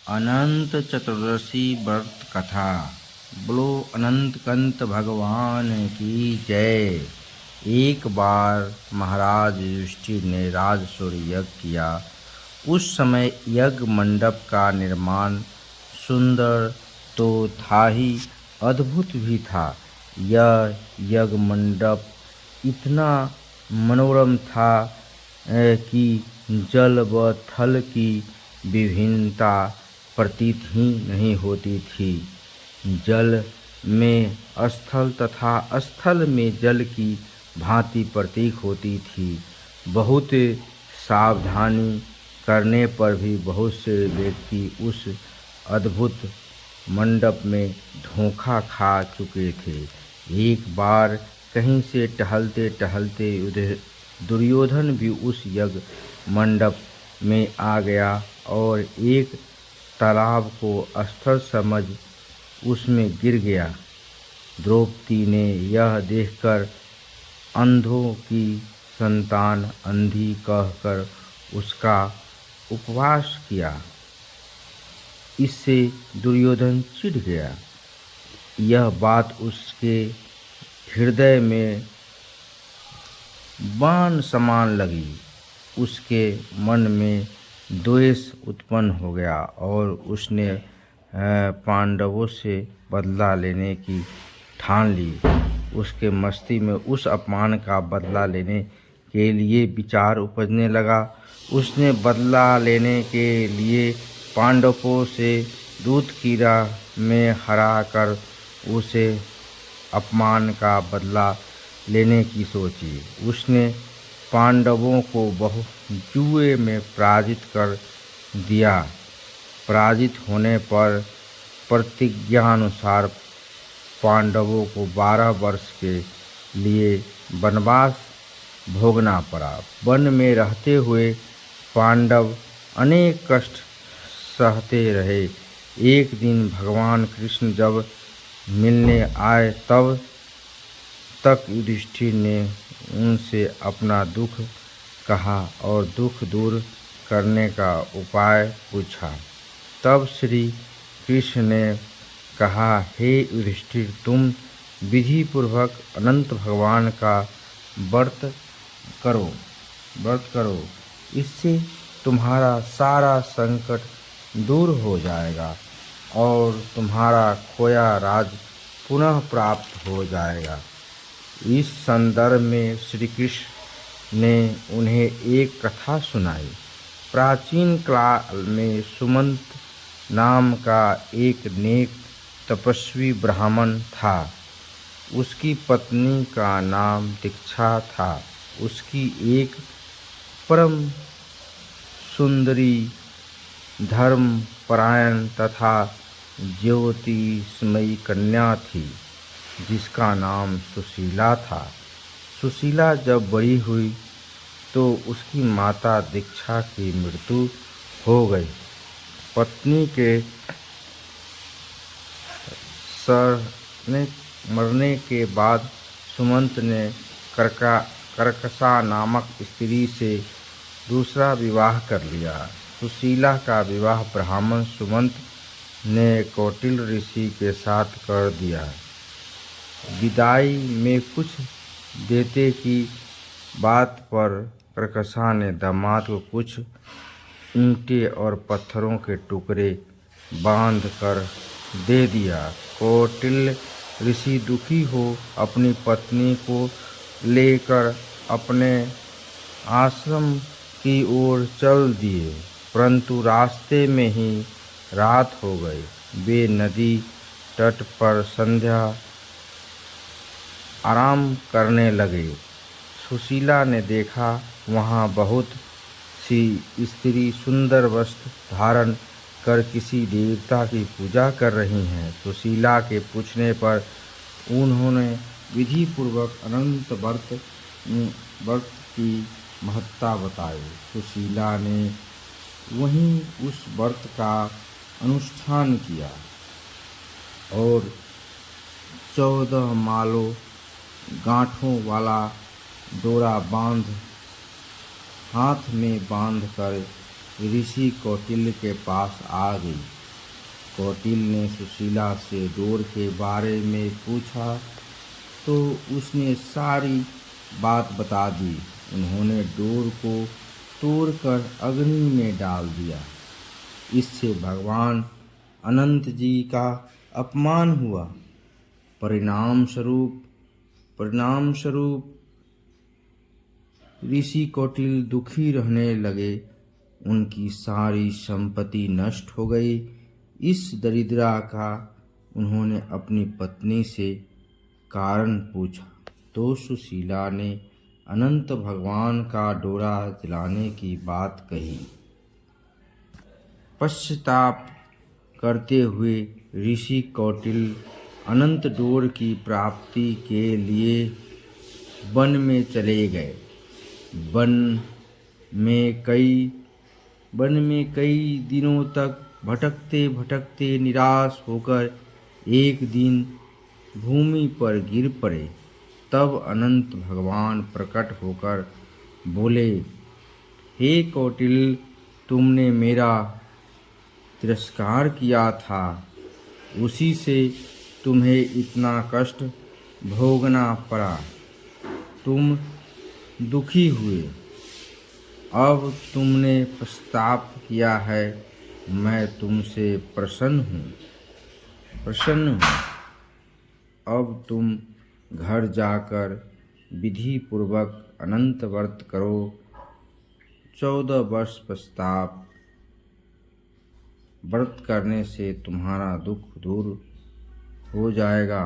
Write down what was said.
अनंत चतुर्दशी व्रत कथा। बोलो अनंत कंत भगवान की जय। एक बार महाराज युधिष्ठिर ने राजसूय यज्ञ किया। उस समय यज्ञ मंडप का निर्माण सुंदर तो था ही, अद्भुत भी था। यह यज्ञ मंडप इतना मनोरम था कि जल व थल की विभिन्नता प्रतीत ही नहीं होती थी। जल में स्थल तथा स्थल में जल की भांति प्रतीक होती थी। बहुत सावधानी करने पर भी बहुत से व्यक्ति उस अद्भुत मंडप में धोखा खा चुके थे। एक बार कहीं से टहलते टहलते दुर्योधन भी उस यज्ञ मंडप में आ गया और एक तालाब को स्थल समझ उसमें गिर गया। द्रौपदी ने यह देखकर अंधों की संतान अंधी कहकर उसका उपवास किया। इससे दुर्योधन चिढ़ गया। यह बात उसके हृदय में बाण समान लगी। उसके मन में द्वेष उत्पन्न हो गया और उसने पांडवों से बदला लेने की ठान ली। उसके मस्ती में उस अपमान का बदला लेने के लिए विचार उपजने लगा। उसने बदला लेने के लिए पांडवों से दूध कीड़ा में हरा कर उसे अपमान का बदला लेने की सोची। उसने पांडवों को जुए में पराजित कर दिया। पराजित होने पर प्रतिज्ञानुसार पांडवों को 12 वर्ष के लिए वनवास भोगना पड़ा। वन में रहते हुए पांडव अनेक कष्ट सहते रहे। एक दिन भगवान कृष्ण जब मिलने आए तब तक युधिष्ठिर ने उनसे अपना दुख कहा और दुख दूर करने का उपाय पूछा। तब श्री कृष्ण ने कहा, हे युधिष्ठिर, तुम विधि पूर्वक अनंत भगवान का व्रत करो। इससे तुम्हारा सारा संकट दूर हो जाएगा और तुम्हारा खोया राज पुनः प्राप्त हो जाएगा। इस संदर्भ में श्री कृष्ण ने उन्हें एक कथा सुनाई। प्राचीन काल में सुमंत नाम का एक नेक तपस्वी ब्राह्मण था। उसकी पत्नी का नाम दीक्षा था। उसकी एक परम सुंदरी, धर्मपरायण तथा ज्योतिषमयी कन्या थी जिसका नाम सुशीला था। सुशीला जब बड़ी हुई तो उसकी माता दीक्षा की मृत्यु हो गई। पत्नी के मरने के बाद सुमंत ने कर्कशा नामक स्त्री से दूसरा विवाह कर लिया। सुशीला का विवाह ब्राह्मण सुमंत ने कौटिल्य ऋषि के साथ कर दिया। विदाई में कुछ देते की बात पर कर्कशा ने दामाद को कुछ ईंटें और पत्थरों के टुकड़े बांध कर दे दिया। कौटिल्य ऋषि दुखी हो अपनी पत्नी को लेकर अपने आश्रम की ओर चल दिए, परंतु रास्ते में ही रात हो गई। वे नदी तट पर संध्या आराम करने लगे। सुशीला ने देखा वहाँ बहुत सी स्त्री सुंदर वस्त्र धारण कर किसी देवता की पूजा कर रही हैं। सुशीला के पूछने पर उन्होंने विधि पूर्वक अनंत व्रत की महत्ता बताई। सुशीला ने वहीं उस व्रत का अनुष्ठान किया और 14 मालों गांठों वाला डोरा हाथ में बांधकर ऋषि कौटिल्य के पास आ गई। कौटिल्य ने सुशीला से डोर के बारे में पूछा तो उसने सारी बात बता दी। उन्होंने डोर को तोड़कर अग्नि में डाल दिया। इससे भगवान अनंत जी का अपमान हुआ। परिणाम स्वरूप ऋषि कौटिल्य दुखी रहने लगे। उनकी सारी संपत्ति नष्ट हो गई। इस दरिद्रता का उन्होंने अपनी पत्नी से कारण पूछा तो सुशीला ने अनंत भगवान का डोरा जलाने की बात कही। पश्चाताप करते हुए ऋषि कौटिल्य अनंत डोर की प्राप्ति के लिए वन में चले गए। वन में कई दिनों तक भटकते भटकते निराश होकर एक दिन भूमि पर गिर पड़े। तब अनंत भगवान प्रकट होकर बोले, हे कौटिल्य, तुमने मेरा तिरस्कार किया था, उसी से तुम्हें इतना कष्ट भोगना पड़ा। तुम दुखी हुए। अब तुमने पश्चाताप किया है, मैं तुमसे प्रसन्न हूँ। अब तुम घर जाकर विधि पूर्वक अनंत व्रत करो। 14 वर्ष पश्चात व्रत करने से तुम्हारा दुख दूर हो जाएगा।